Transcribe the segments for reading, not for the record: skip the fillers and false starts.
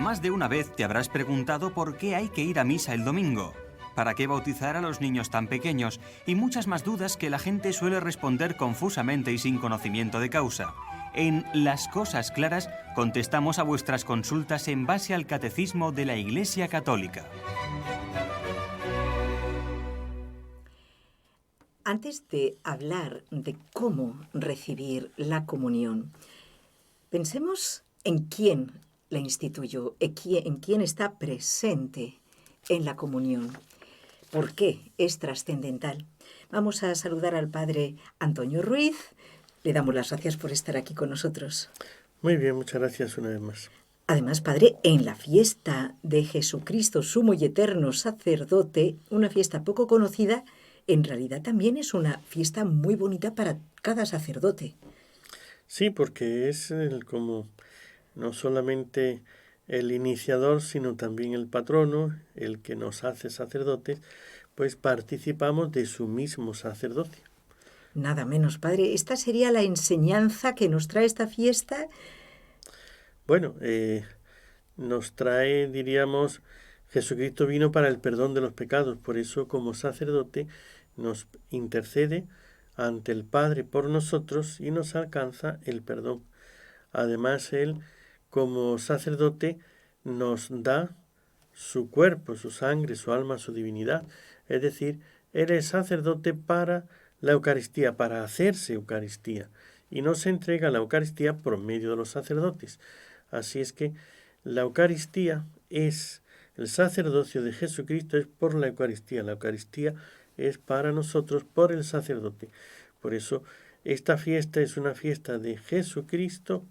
Más de una vez te habrás preguntado por qué hay que ir a misa el domingo, para qué bautizar a los niños tan pequeños y muchas más dudas que la gente suele responder confusamente y sin conocimiento de causa. En Las Cosas Claras contestamos a vuestras consultas en base al Catecismo de la Iglesia Católica. Antes de hablar de cómo recibir la comunión, pensemos en quién la instituyó, en quién está presente en la comunión. ¿Por qué es trascendental? Vamos a saludar al padre Antonio Ruiz. Le damos las gracias por estar aquí con nosotros. Muy bien, muchas gracias una vez más. Además, padre, en la fiesta de Jesucristo, sumo y eterno sacerdote, una fiesta poco conocida, en realidad también es una fiesta muy bonita para cada sacerdote. Sí, porque es como no solamente el iniciador, sino también el patrono, el que nos hace sacerdotes, pues participamos de su mismo sacerdocio. Nada menos, padre. ¿Esta sería la enseñanza que nos trae esta fiesta? Bueno, nos trae, diríamos, Jesucristo vino para el perdón de los pecados, por eso como sacerdote nos intercede ante el Padre por nosotros y nos alcanza el perdón. Además, Él, como sacerdote, nos da su cuerpo, su sangre, su alma, su divinidad. Es decir, Él es sacerdote para la Eucaristía, para hacerse Eucaristía. Y nos entrega la Eucaristía por medio de los sacerdotes. Así es que la Eucaristía es, el sacerdocio de Jesucristo es por la Eucaristía. La Eucaristía es para nosotros por el sacerdote. Por eso esta fiesta es una fiesta de Jesucristo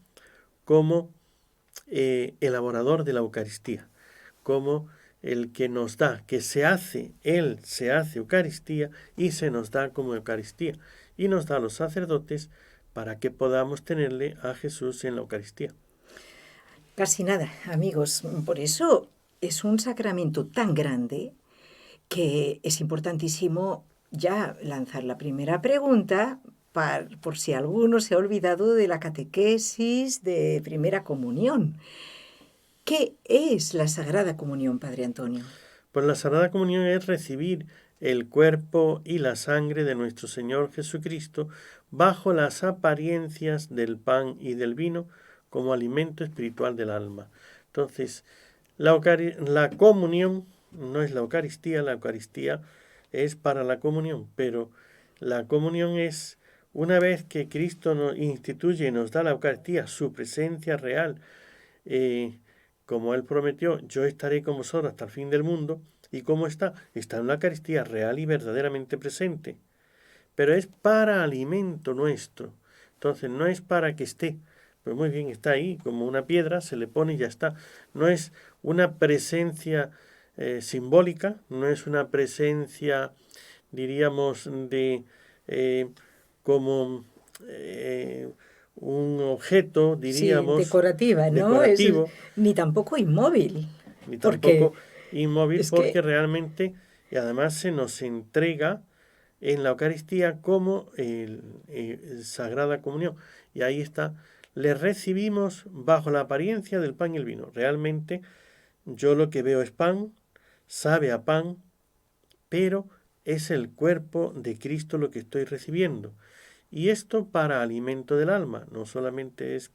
como elaborador de la Eucaristía, como el que nos da, que se hace, Él se hace Eucaristía y se nos da como Eucaristía. Y nos da a los sacerdotes para que podamos tenerle a Jesús en la Eucaristía. Casi nada, amigos. Por eso es un sacramento tan grande que es importantísimo ya lanzar la primera pregunta por si alguno se ha olvidado de la catequesis de primera comunión. ¿Qué es la Sagrada Comunión, Padre Antonio? Pues la Sagrada Comunión es recibir el cuerpo y la sangre de nuestro Señor Jesucristo bajo las apariencias del pan y del vino como alimento espiritual del alma. Entonces, la comunión no es la Eucaristía es para la comunión, pero la comunión es una vez que Cristo nos instituye y nos da la Eucaristía, su presencia real, como Él prometió, yo estaré con vosotros hasta el fin del mundo. ¿Y cómo está? Está en la Eucaristía real y verdaderamente presente. Pero es para alimento nuestro. Entonces no es para que esté. Pues muy bien, está ahí como una piedra, se le pone y ya está. No es una presencia simbólica, no es una presencia, diríamos, de como un objeto, diríamos, sí, decorativa, ¿no? decorativo, ni tampoco inmóvil. ni Porque tampoco inmóvil, es porque que realmente, y además se nos entrega en la Eucaristía como Sagrada Comunión. Y ahí está, le recibimos bajo la apariencia del pan y el vino. Realmente yo lo que veo es pan, sabe a pan, pero es el cuerpo de Cristo lo que estoy recibiendo. Y esto para alimento del alma, no solamente es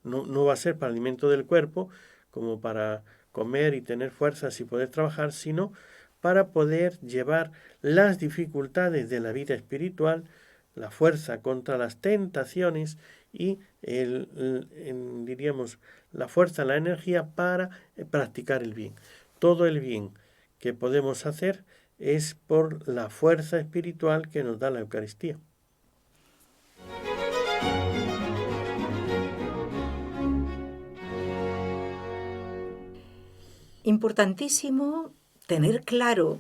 no va a ser para alimento del cuerpo, como para comer y tener fuerzas y poder trabajar, sino para poder llevar las dificultades de la vida espiritual, la fuerza contra las tentaciones y diríamos la fuerza, la energía para practicar el bien. Todo el bien que podemos hacer es por la fuerza espiritual que nos da la Eucaristía. importantísimo tener claro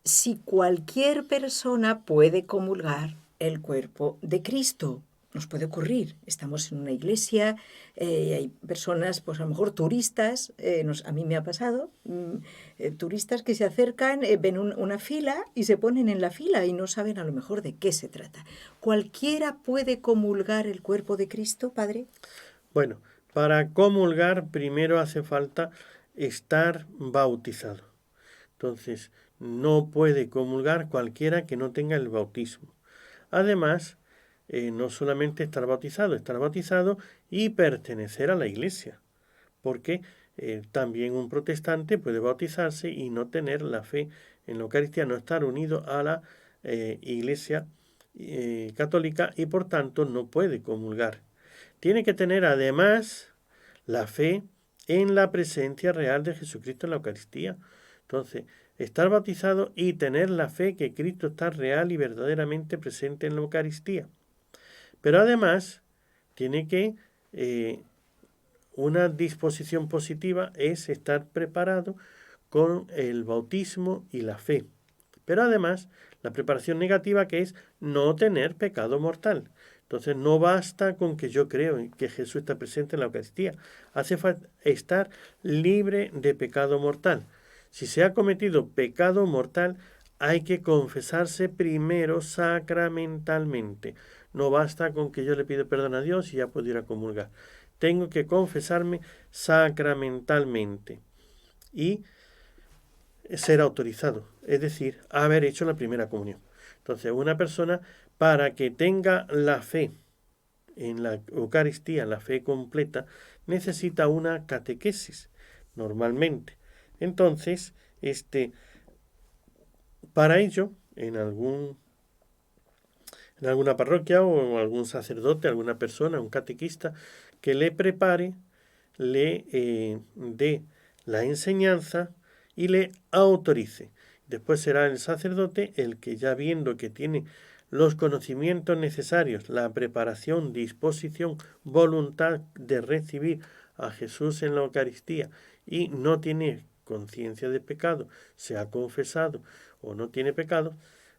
si cualquier persona puede comulgar el cuerpo de Cristo. Nos puede ocurrir, estamos en una iglesia, hay personas, pues a lo mejor turistas, a mí me ha pasado, turistas que se acercan, ven una fila y se ponen en la fila y no saben a lo mejor de qué se trata. ¿Cualquiera puede comulgar el cuerpo de Cristo, Padre? Bueno, para comulgar primero hace falta estar bautizado. Entonces, no puede comulgar cualquiera que no tenga el bautismo. Además, no solamente estar bautizado y pertenecer a la iglesia, porque también un protestante puede bautizarse y no tener la fe en la Eucaristía, no estar unido a la iglesia católica y por tanto no puede comulgar. Tiene que tener además la fe en la presencia real de Jesucristo en la Eucaristía. Entonces, estar bautizado y tener la fe que Cristo está real y verdaderamente presente en la Eucaristía. Pero además, tiene que, una disposición positiva es estar preparado con el bautismo y la fe. Pero además, la preparación negativa que es no tener pecado mortal. Entonces, no basta con que yo creo que Jesús está presente en la Eucaristía. Hace falta estar libre de pecado mortal. Si se ha cometido pecado mortal, hay que confesarse primero sacramentalmente. No basta con que yo le pido perdón a Dios y ya puedo ir a comulgar. Tengo que confesarme sacramentalmente y ser autorizado, es decir, haber hecho la primera comunión. Entonces, una persona, para que tenga la fe en la Eucaristía, la fe completa, necesita una catequesis, normalmente. Entonces, para ello, en alguna parroquia o algún sacerdote, alguna persona, un catequista, que le prepare, le dé la enseñanza y le autorice. Después será el sacerdote el que, ya viendo que tiene los conocimientos necesarios, la preparación, disposición, voluntad de recibir a Jesús en la Eucaristía y no tiene conciencia de pecado, se ha confesado o no tiene pecados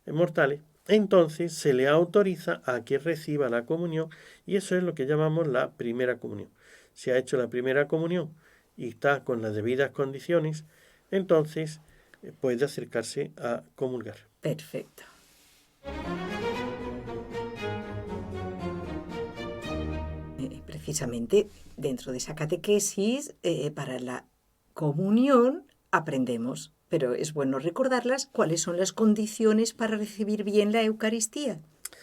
mortales, entonces se le autoriza a que reciba la comunión y eso es lo que llamamos la primera comunión. Si ha hecho la primera comunión y está con las debidas condiciones, entonces puede acercarse a comulgar. Perfecto. Precisamente dentro de esa catequesis, para la comunión aprendemos, pero es bueno recordarlas, cuáles son las condiciones para recibir bien la Eucaristía.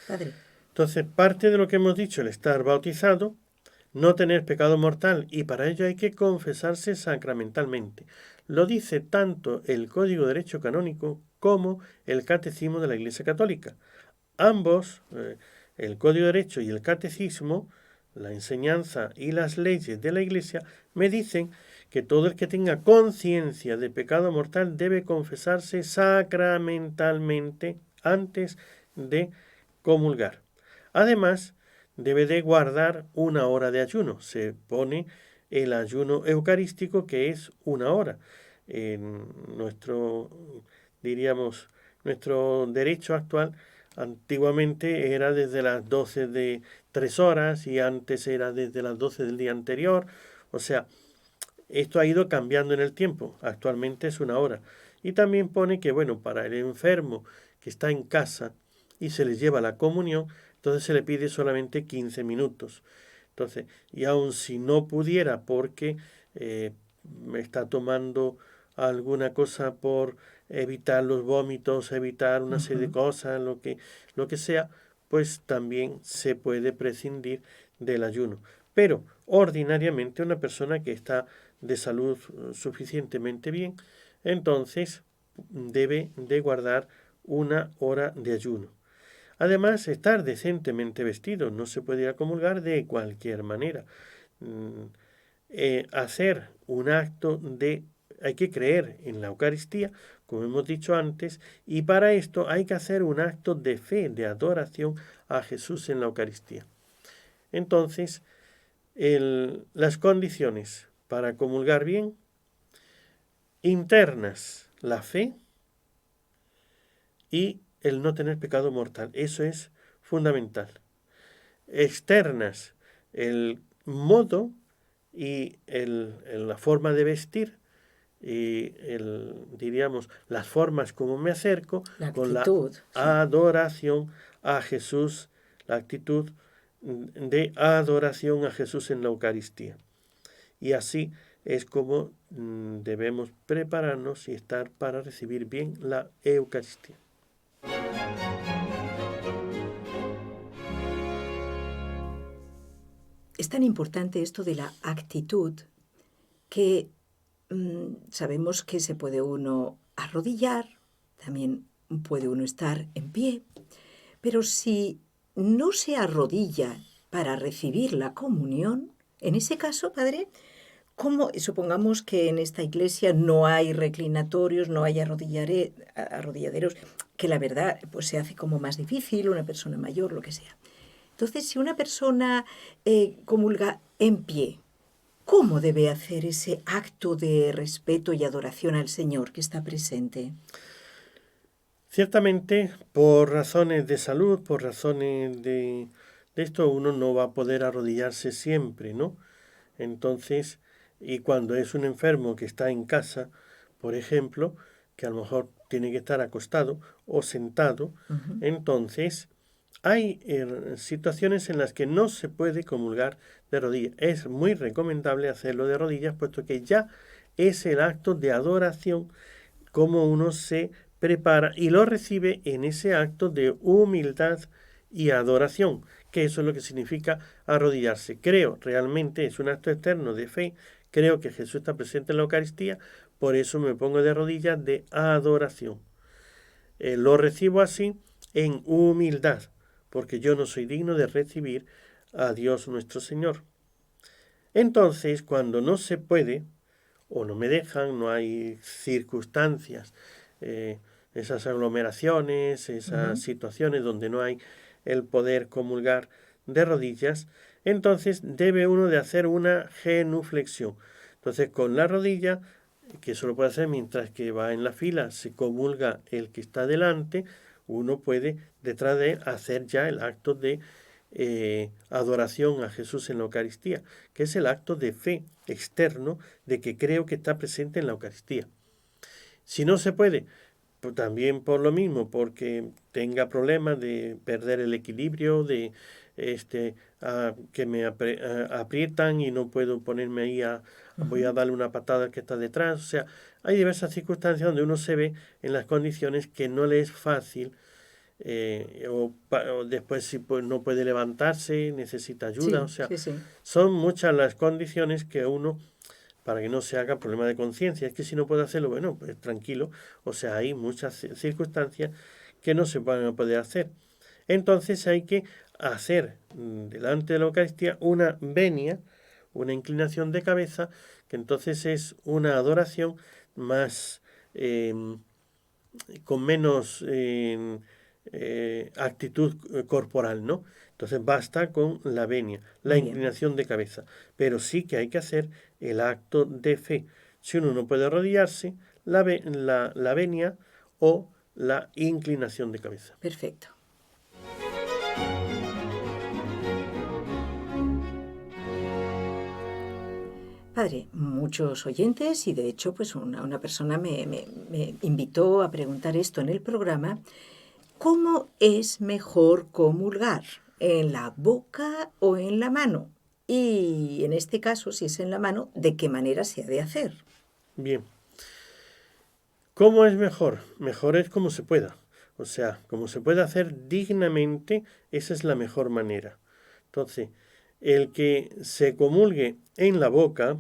Padre. Entonces, parte de lo que hemos dicho, el estar bautizado, no tener pecado mortal, y para ello hay que confesarse sacramentalmente. Lo dice tanto el Código de Derecho Canónico como el Catecismo de la Iglesia Católica. Ambos, el Código de Derecho y el Catecismo, la enseñanza y las leyes de la Iglesia, me dicen que todo el que tenga conciencia de pecado mortal debe confesarse sacramentalmente antes de comulgar. Además, debe de guardar 1 hora de ayuno. Se pone el ayuno eucarístico, que es 1 hora. En nuestro derecho actual, antiguamente era desde las 12 de 3 horas y antes era desde las 12 del día anterior. O sea, esto ha ido cambiando en el tiempo. Actualmente es 1 hora. Y también pone que, bueno, para el enfermo que está en casa y se le lleva la comunión, entonces se le pide solamente 15 minutos. Entonces, y aun si no pudiera porque está tomando alguna cosa por evitar los vómitos, evitar una serie de cosas, lo que sea, pues también se puede prescindir del ayuno. Pero ordinariamente una persona que está de salud suficientemente bien, entonces debe de guardar 1 hora de ayuno. Además, estar decentemente vestido, no se puede ir a comulgar de cualquier manera. Hacer un acto hay que creer en la Eucaristía, como hemos dicho antes, y para esto hay que hacer un acto de fe, de adoración a Jesús en la Eucaristía. Entonces, las condiciones para comulgar bien: internas, la fe y el no tener pecado mortal. Eso es fundamental. Externas, el modo y la forma de vestir y las formas como me acerco, con la adoración a Jesús, la actitud de adoración a Jesús en la Eucaristía. Y así es como debemos prepararnos y estar para recibir bien la Eucaristía. Es tan importante esto de la actitud que sabemos que se puede uno arrodillar, también puede uno estar en pie, pero si no se arrodilla para recibir la comunión, en ese caso, Padre, ¿cómo? Supongamos que en esta iglesia no hay reclinatorios, no hay arrodilladeros, que la verdad pues se hace como más difícil, una persona mayor, lo que sea. Entonces, si una persona comulga en pie, ¿cómo debe hacer ese acto de respeto y adoración al Señor que está presente? Ciertamente, por razones de salud, por razones de esto, uno no va a poder arrodillarse siempre, ¿no? Entonces, y cuando es un enfermo que está en casa, por ejemplo, que a lo mejor tiene que estar acostado o sentado, entonces hay situaciones en las que no se puede comulgar de rodillas. Es muy recomendable hacerlo de rodillas, puesto que ya es el acto de adoración, como uno se prepara y lo recibe en ese acto de humildad y adoración, que eso es lo que significa arrodillarse. Creo, realmente es un acto externo de fe, creo que Jesús está presente en la Eucaristía, por eso me pongo de rodillas de adoración. Lo recibo así en humildad, porque yo no soy digno de recibir a Dios nuestro Señor. Entonces, cuando no se puede, o no me dejan, no hay circunstancias, esas aglomeraciones, esas situaciones donde no hay el poder comulgar de rodillas, entonces debe uno de hacer una genuflexión. Entonces con la rodilla, que eso lo puede hacer mientras que va en la fila, se comulga el que está delante, uno puede detrás de él hacer ya el acto de adoración a Jesús en la Eucaristía, que es el acto de fe externo de que creo que está presente en la Eucaristía. Si no se puede, pues también por lo mismo, porque tenga problemas de perder el equilibrio, de que me aprietan y no puedo ponerme ahí voy a darle una patada al que está detrás. O sea, hay diversas circunstancias donde uno se ve en las condiciones que no le es fácil, o después si no puede levantarse, necesita ayuda. Sí, O sea, sí. son muchas las condiciones que uno, para que no se haga problema de conciencia. Es que si no puede hacerlo, bueno, pues tranquilo. O sea, hay muchas circunstancias que no se van a poder hacer. Entonces hay que hacer delante de la Eucaristía una venia, una inclinación de cabeza, que entonces es una adoración más, con menos actitud corporal, ¿no? Entonces basta con la venia, la inclinación de cabeza. Pero sí que hay que hacer el acto de fe. Si uno no puede arrodillarse, la venia o la inclinación de cabeza. Perfecto. Padre, muchos oyentes y de hecho pues una persona me invitó a preguntar esto en el programa. ¿Cómo es mejor comulgar? ¿En la boca o en la mano? Y en este caso, si es en la mano, ¿de qué manera se ha de hacer? Bien. ¿Cómo es mejor? Mejor es como se pueda. O sea, como se puede hacer dignamente, esa es la mejor manera. Entonces, el que se comulgue en la boca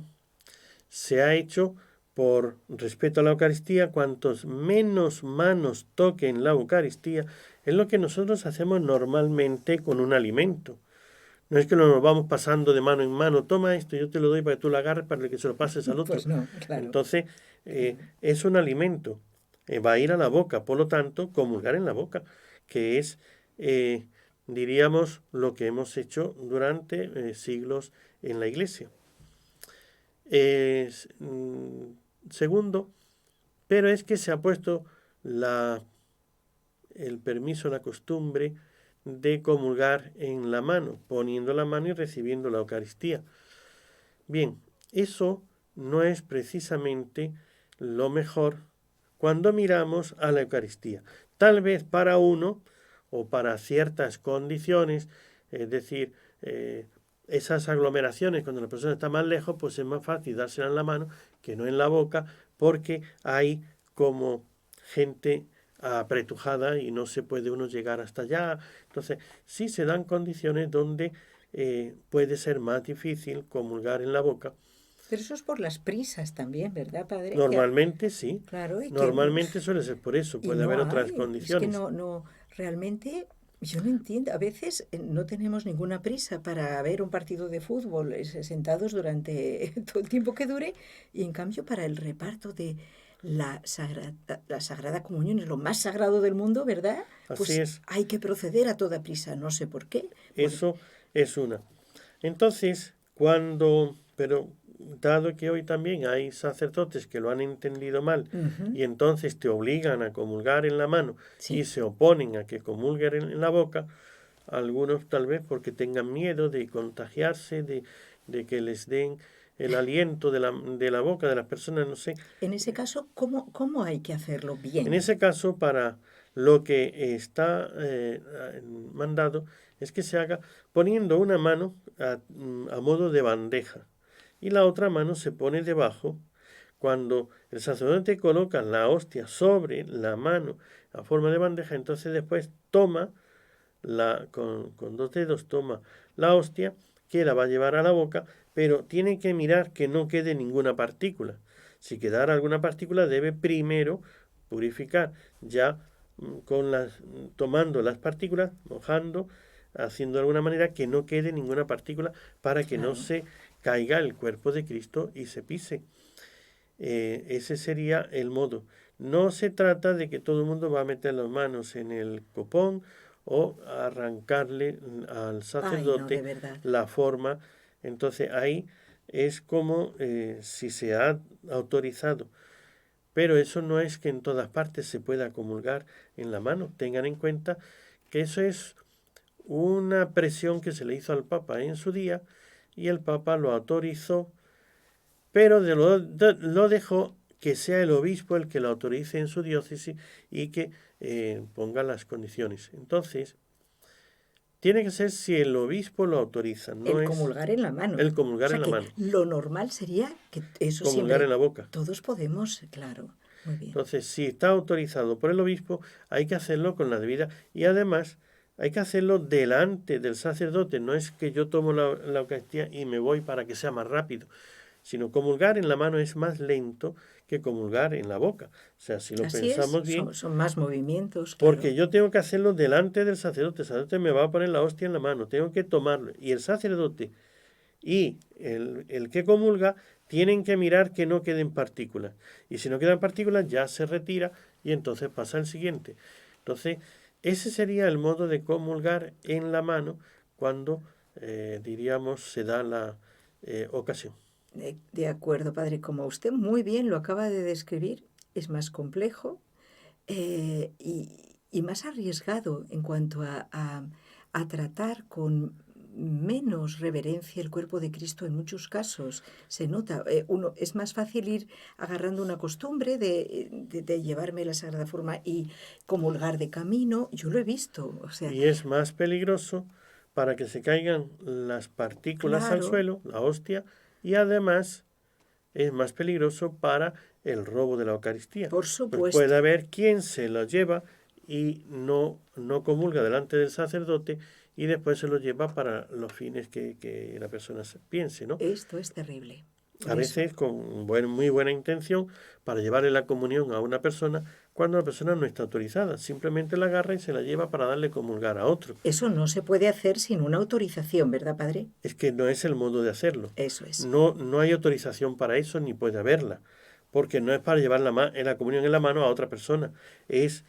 se ha hecho por respeto a la Eucaristía. Cuantos menos manos toquen la Eucaristía, es lo que nosotros hacemos normalmente con un alimento. No es que nos vamos pasando de mano en mano, toma esto, yo te lo doy para que tú lo agarres, para que se lo pases al otro. Pues no, claro. Entonces, es un alimento, va a ir a la boca, por lo tanto, comulgar en la boca, que es, diríamos, lo que hemos hecho durante siglos en la Iglesia. Segundo, pero es que se ha puesto el permiso, la costumbre de comulgar en la mano, poniendo la mano y recibiendo la Eucaristía. Bien, eso no es precisamente lo mejor cuando miramos a la Eucaristía. Tal vez para uno o para ciertas condiciones, es decir, esas aglomeraciones, cuando la persona está más lejos, pues es más fácil dársela en la mano que no en la boca, porque hay como gente apretujada y no se puede uno llegar hasta allá. Entonces, sí se dan condiciones donde puede ser más difícil comulgar en la boca. Pero eso es por las prisas también, ¿verdad, padre? Normalmente sí, Claro, y que normalmente suele ser por eso, y puede haber no otras hay, es que condiciones. realmente yo no entiendo. A veces no tenemos ninguna prisa para ver un partido de fútbol sentados durante todo el tiempo que dure, y en cambio para el reparto de la Sagrada Comunión es lo más sagrado del mundo, ¿verdad? Así Pues es, hay que proceder a toda prisa, no sé por qué. eso es una. Entonces, pero dado que hoy también hay sacerdotes que lo han entendido mal Ujú, y entonces te obligan a comulgar en la mano y sí, se oponen a que comulguen en la boca, algunos tal vez porque tengan miedo de contagiarse, de que les den el aliento de la boca de las personas, no sé. en ese caso, ¿cómo hay que hacerlo En bien? ese caso, para lo que está mandado es que se haga poniendo una mano a modo de bandeja y la otra mano se pone debajo. Cuando el sacerdote coloca la hostia sobre la mano a forma de bandeja, entonces después toma con dos dedos toma la hostia que la va a llevar a la boca, pero tiene que mirar que no quede ninguna partícula. Si quedara alguna partícula, debe primero purificar, ya tomando las partículas, mojando, haciendo de alguna manera que no quede ninguna partícula para que no Claro. se caiga el cuerpo de Cristo y se pise. Ese sería el modo. No se trata de que todo el mundo va a meter las manos en el copón o arrancarle al Ay, no, de sacerdote verdad. la forma. Entonces ahí es como si se ha autorizado. Pero eso no es que en todas partes se pueda comulgar en la mano. Tengan en cuenta que eso es una presión que se le hizo al Papa en su día y el Papa lo autorizó, pero lo dejó que sea el obispo el que lo autorice en su diócesis y que ponga las condiciones. Entonces, tiene que ser si el obispo lo autoriza, no El es comulgar en la mano. el O comulgar en sea la que mano, lo normal sería que eso comulgar en siempre la boca. todos podemos, claro. Muy bien. Entonces, si está autorizado por el obispo, hay que hacerlo con la debida y además hay que hacerlo delante del sacerdote. No es que yo tomo la Eucaristía y me voy para que sea más rápido, sino comulgar en la mano es más lento que comulgar en la boca. O sea, si lo Así es, pensamos bien, son más movimientos, porque claro. yo tengo que hacerlo delante del sacerdote. El sacerdote me va a poner la hostia en la mano, tengo que tomarlo. Y el sacerdote y el que comulga tienen que mirar que no queden partículas. Y si no quedan partículas, ya se retira y entonces pasa el siguiente. Entonces, ese sería el modo de comulgar en la mano cuando, diríamos, se da la ocasión. De acuerdo, padre. Como usted muy bien lo acaba de describir, es más complejo y más arriesgado en cuanto a tratar con menos reverencia el cuerpo de Cristo en muchos casos. Se nota, es más fácil ir agarrando una costumbre de llevarme la Sagrada Forma y comulgar de camino. Yo lo he visto, o sea, Y es más peligroso para que se caigan las partículas al claro, suelo, la hostia, y además es más peligroso para el robo de la Eucaristía. por Pues supuesto. puede haber quien se lo lleva y no comulga delante del sacerdote y después se lo lleva para los fines que la persona piense, ¿no? Esto es terrible. A Por eso. veces con muy buena intención para llevarle la comunión a una persona cuando la persona no está autorizada. Simplemente la agarra y se la lleva para darle comulgar a otro. Eso no se puede hacer sin una autorización, ¿verdad, padre? Es que no es el modo de hacerlo. Eso es. No hay autorización para eso ni puede haberla, porque no es para llevar la comunión en la mano a otra persona. Es,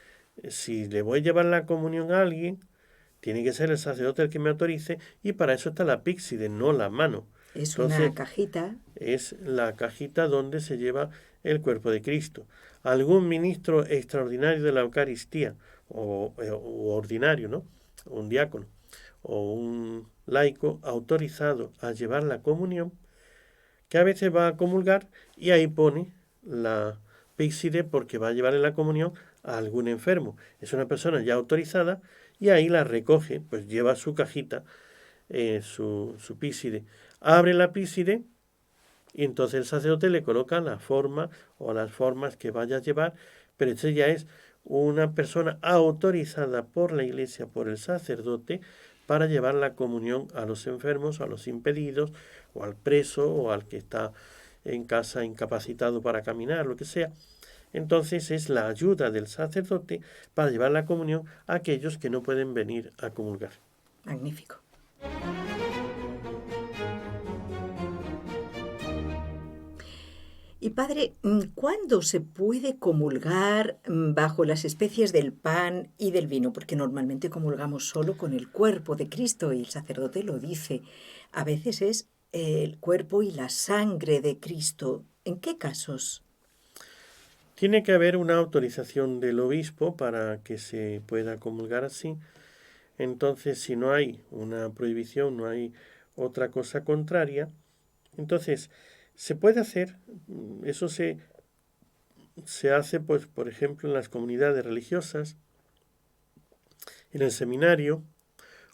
si le voy a llevar la comunión a alguien, tiene que ser el sacerdote el que me autorice y para eso está la píxide, no la mano. Es Entonces, una cajita. es la cajita donde se lleva el cuerpo de Cristo. Algún ministro extraordinario de la Eucaristía, o ordinario, ¿no? Un diácono, o un laico autorizado a llevar la comunión, que a veces va a comulgar y ahí pone la píxide porque va a llevarle la comunión a algún enfermo. Es una persona ya autorizada y ahí la recoge, pues lleva su cajita su píside. Abre la píside y entonces el sacerdote le coloca la forma o las formas que vaya a llevar, pero esto ya es una persona autorizada por la Iglesia, por el sacerdote, para llevar la comunión a los enfermos, a los impedidos, o al preso, o al que está en casa incapacitado para caminar, lo que sea. Entonces es la ayuda del sacerdote para llevar la comunión a aquellos que no pueden venir a comulgar. Magnífico. Y padre, ¿cuándo se puede comulgar bajo las especies del pan y del vino? Porque normalmente comulgamos solo con el cuerpo de Cristo y el sacerdote lo dice. A veces es el cuerpo y la sangre de Cristo. ¿En qué casos? Tiene que haber una autorización del obispo para que se pueda comulgar así. Entonces, si no hay una prohibición, no hay otra cosa contraria, entonces se puede hacer. Eso se hace, pues, por ejemplo, en las comunidades religiosas, en el seminario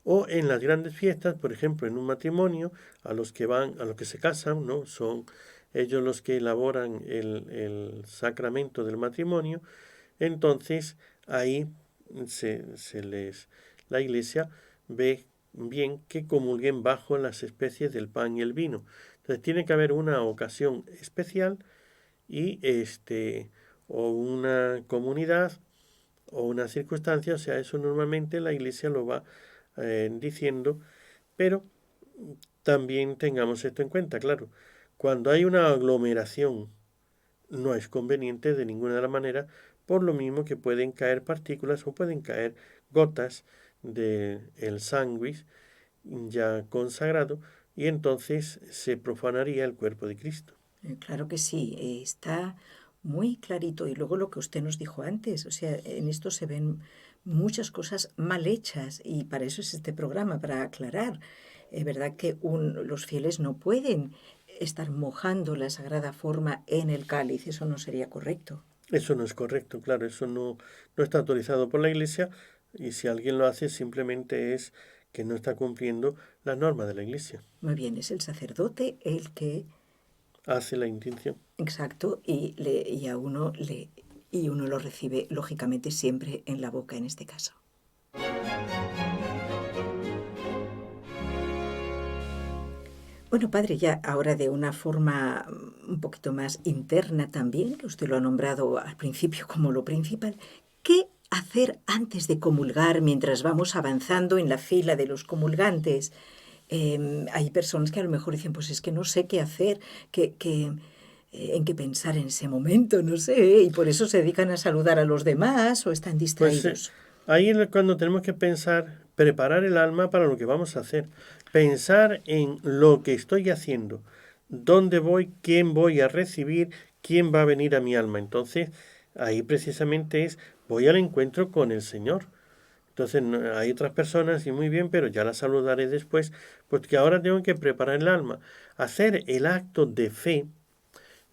o en las grandes fiestas, por ejemplo, en un matrimonio, a los que se casan, ¿no? Son ellos los que elaboran el sacramento del matrimonio. Entonces, ahí la Iglesia ve bien que comulguen bajo las especies del pan y el vino. Entonces, tiene que haber una ocasión especial y o una comunidad o una circunstancia, o sea, eso normalmente la Iglesia lo va diciendo, pero también tengamos esto en cuenta, claro, cuando hay una aglomeración no es conveniente de ninguna de las maneras, por lo mismo que pueden caer partículas o pueden caer gotas del sándwich ya consagrado y entonces se profanaría el cuerpo de Cristo. Claro que sí, está muy clarito. Y luego lo que usted nos dijo antes, o sea, en esto se ven muchas cosas mal hechas y para eso es este programa, para aclarar. Es verdad que los fieles no pueden estar mojando la sagrada forma en el cáliz, eso no sería correcto. Eso no es correcto, claro, eso no está autorizado por la Iglesia y si alguien lo hace simplemente es que no está cumpliendo las normas de la Iglesia. Muy bien, es el sacerdote el que Hace la intención. exacto, y uno lo recibe lógicamente siempre en la boca en este caso. Bueno, padre, ya ahora de una forma un poquito más interna también, que usted lo ha nombrado al principio como lo principal, ¿qué hacer antes de comulgar mientras vamos avanzando en la fila de los comulgantes? Hay personas que a lo mejor dicen, pues es que no sé qué hacer, en qué pensar en ese momento, no sé, y por eso se dedican a saludar a los demás o están distraídos. Pues ahí es cuando tenemos que pensar, preparar el alma para lo que vamos a hacer, pensar en lo que estoy haciendo, dónde voy, quién voy a recibir, quién va a venir a mi alma. Entonces, ahí precisamente voy al encuentro con el Señor. Entonces, hay otras personas, y muy bien, pero ya las saludaré después, porque ahora tengo que preparar el alma. Hacer el acto de fe,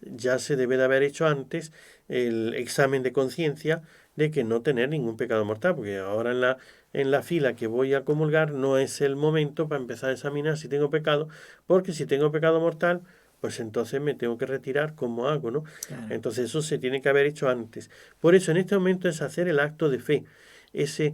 ya se debe de haber hecho antes el examen de conciencia de que no tener ningún pecado mortal, porque ahora en la fila que voy a comulgar no es el momento para empezar a examinar si tengo pecado, porque si tengo pecado mortal, pues entonces me tengo que retirar, ¿cómo hago, no? Claro. Entonces eso se tiene que haber hecho antes. Por eso en este momento es hacer el acto de fe, ese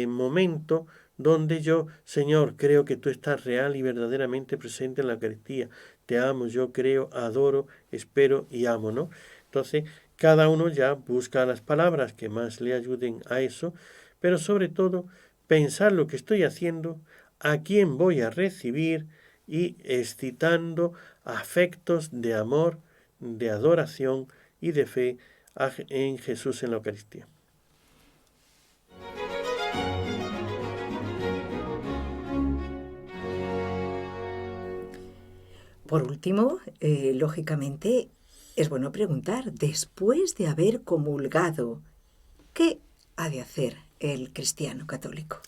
momento donde yo, Señor, creo que tú estás real y verdaderamente presente en la Eucaristía. Te amo, yo creo, adoro, espero y amo, ¿no? Entonces, cada uno ya busca las palabras que más le ayuden a eso, pero sobre todo pensar lo que estoy haciendo, a quién voy a recibir y excitando afectos de amor, de adoración y de fe en Jesús en la Eucaristía. Por último, lógicamente, es bueno preguntar, después de haber comulgado, ¿qué ha de hacer el cristiano católico?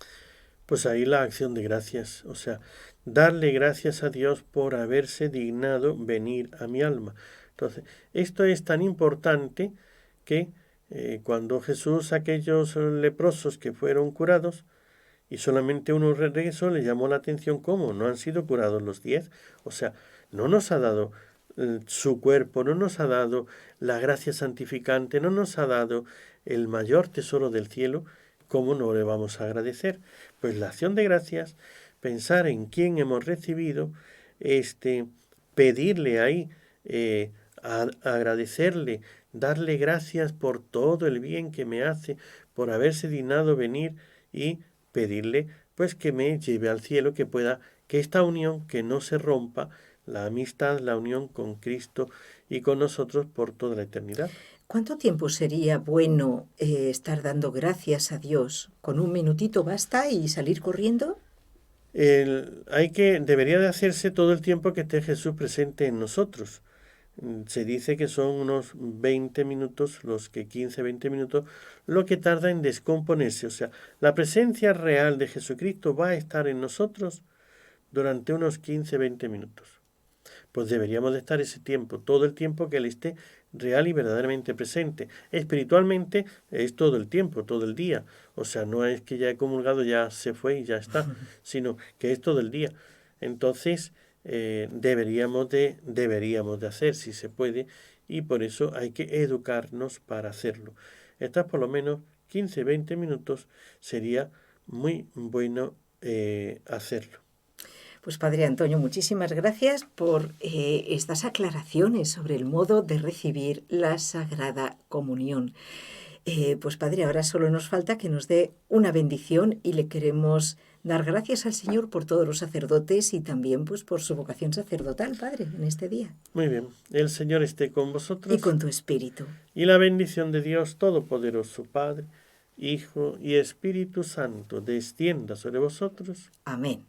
Pues ahí la acción de gracias, o sea, darle gracias a Dios por haberse dignado venir a mi alma. Entonces, esto es tan importante que cuando Jesús, aquellos leprosos que fueron curados, Y solamente uno regresó, le llamó la atención cómo no han sido curados los 10. O sea, no nos ha dado su cuerpo, no nos ha dado la gracia santificante, no nos ha dado el mayor tesoro del cielo. ¿Cómo no le vamos a agradecer? Pues la acción de gracias, pensar en quién hemos recibido, pedirle ahí, agradecerle, darle gracias por todo el bien que me hace, por haberse dignado venir y pedirle pues que me lleve al cielo, que esta unión, que no se rompa, la amistad, la unión con Cristo y con nosotros por toda la eternidad. ¿Cuánto tiempo sería bueno estar dando gracias a Dios? ¿Con un minutito basta y salir corriendo? Debería de hacerse todo el tiempo que esté Jesús presente en nosotros. Se dice que son unos 20 minutos, 15, 20 minutos, lo que tarda en descomponerse. O sea, la presencia real de Jesucristo va a estar en nosotros durante unos 15, 20 minutos. Pues deberíamos de estar ese tiempo, todo el tiempo que Él esté real y verdaderamente presente. Espiritualmente es todo el tiempo, todo el día. O sea, no es que ya he comulgado, ya se fue y ya está, sino que es todo el día. Entonces, deberíamos de hacer, si se puede, y por eso hay que educarnos para hacerlo. Estas por lo menos 15, 20 minutos sería muy bueno hacerlo. Pues Padre Antonio, muchísimas gracias por estas aclaraciones sobre el modo de recibir la Sagrada Comunión. Pues Padre, ahora solo nos falta que nos dé una bendición y le queremos dar gracias al Señor por todos los sacerdotes y también pues por su vocación sacerdotal, Padre, en este día. Muy bien, el Señor esté con vosotros. Y con tu espíritu. Y la bendición de Dios Todopoderoso, Padre, Hijo y Espíritu Santo, descienda sobre vosotros. Amén.